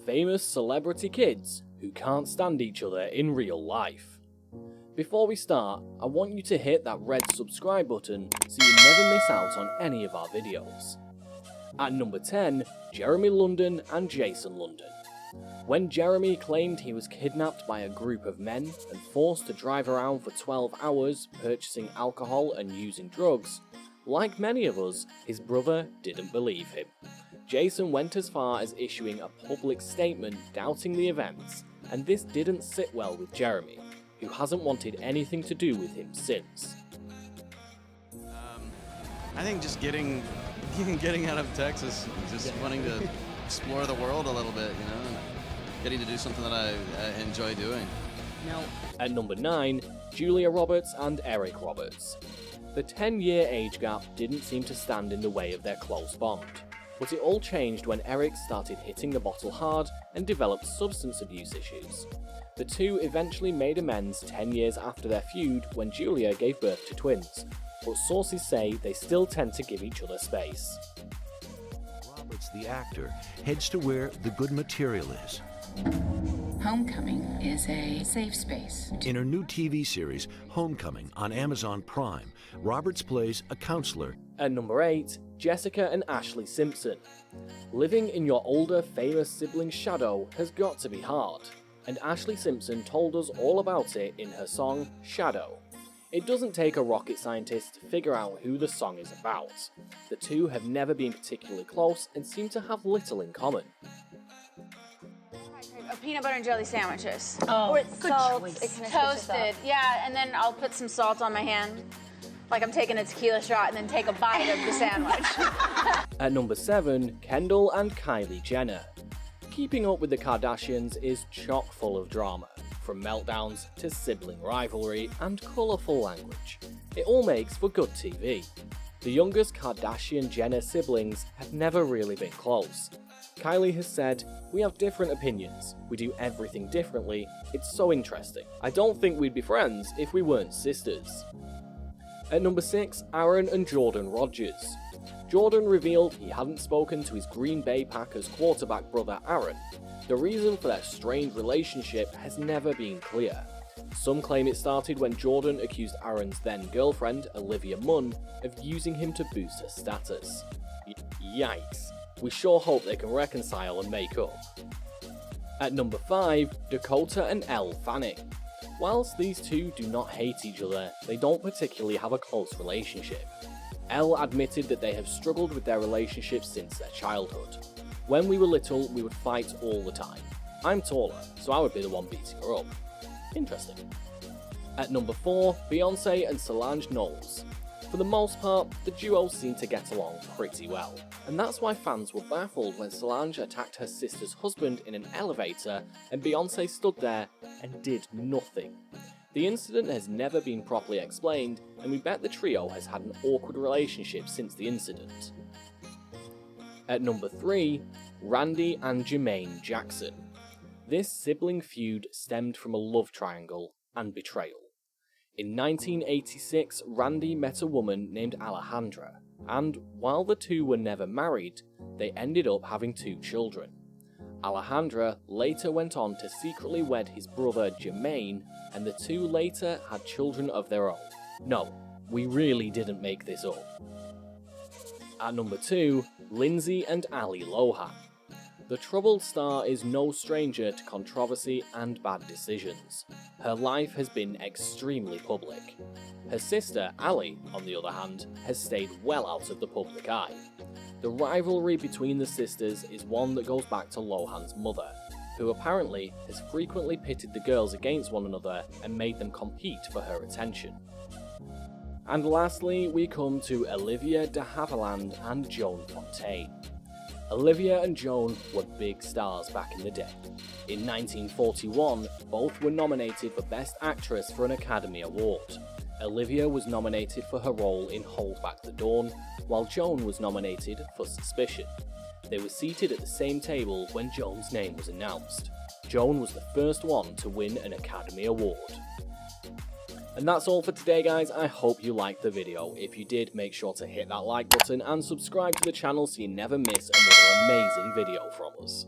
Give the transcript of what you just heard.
famous celebrity kids who can't stand each other in real life. Before we start, I want you to hit that red subscribe button so you never miss out on any of our videos. At number 10, Jeremy London and Jason London. When Jeremy claimed he was kidnapped by a group of men and forced to drive around for 12 hours purchasing alcohol and using drugs, like many of us, his brother didn't believe him. Jason went as far as issuing a public statement doubting the events, and this didn't sit well with Jeremy, who hasn't wanted anything to do with him since. I think just getting out of Texas, just wanting to explore the world a little bit, and getting to do something that I enjoy doing. Now, at number 9, Julia Roberts and Eric Roberts. The 10-year age gap didn't seem to stand in the way of their close bond, but it all changed when Eric started hitting the bottle hard and developed substance abuse issues. The two eventually made amends 10 years after their feud when Julia gave birth to twins, but sources say they still tend to give each other space. Roberts, the actor, heads to where the good material is. Homecoming is a safe space. In her new TV series, Homecoming, on Amazon Prime, Roberts plays a counselor. At number 8, Jessica and Ashlee Simpson. Living in your older, famous sibling's shadow has got to be hard, and Ashlee Simpson told us all about it in her song, Shadow. It doesn't take a rocket scientist to figure out who the song is about. The two have never been particularly close and seem to have little in common. Peanut butter and jelly sandwiches. Oh, or it's good salt, choice. it toasted. Yeah, and then I'll put some salt on my hand, like I'm taking a tequila shot, and then take a bite of the sandwich. At number 7, Kendall and Kylie Jenner. Keeping up with the Kardashians is chock full of drama, from meltdowns to sibling rivalry and colourful language. It all makes for good TV. The youngest Kardashian-Jenner siblings have never really been close. Kylie has said, "We have different opinions, we do everything differently, it's so interesting. I don't think we'd be friends if we weren't sisters." At number 6, Aaron and Jordan Rodgers. Jordan revealed he hadn't spoken to his Green Bay Packers quarterback brother Aaron. The reason for their strained relationship has never been clear. Some claim it started when Jordan accused Aaron's then girlfriend, Olivia Munn, of using him to boost her status. Yikes. We sure hope they can reconcile and make up. At number 5, Dakota and Elle Fanning. Whilst these two do not hate each other, they don't particularly have a close relationship. Elle admitted that they have struggled with their relationship since their childhood. "When we were little, we would fight all the time. I'm taller, so I would be the one beating her up." Interesting. At number 4, Beyonce and Solange Knowles. For the most part, the duo seemed to get along pretty well, and that's why fans were baffled when Solange attacked her sister's husband in an elevator and Beyonce stood there and did nothing. The incident has never been properly explained, and we bet the trio has had an awkward relationship since the incident. At number 3, Randy and Jermaine Jackson. This sibling feud stemmed from a love triangle and betrayal. In 1986, Randy met a woman named Alejandra, and while the two were never married, they ended up having 2 children. Alejandra later went on to secretly wed his brother Jermaine, and the two later had children of their own. No, we really didn't make this up. At number 2, Lindsay and Ali Lohan. The troubled star is no stranger to controversy and bad decisions. Her life has been extremely public. Her sister, Ali, on the other hand, has stayed well out of the public eye. The rivalry between the sisters is one that goes back to Lohan's mother, who apparently has frequently pitted the girls against one another and made them compete for her attention. And lastly, we come to Olivia de Havilland and Joan Fontaine. Olivia and Joan were big stars back in the day. In 1941, both were nominated for Best Actress for an Academy Award. Olivia was nominated for her role in Hold Back the Dawn, while Joan was nominated for Suspicion. They were seated at the same table when Joan's name was announced. Joan was the first one to win an Academy Award. And that's all for today, guys. I hope you liked the video. If you did, make sure to hit that like button and subscribe to the channel so you never miss another amazing video from us.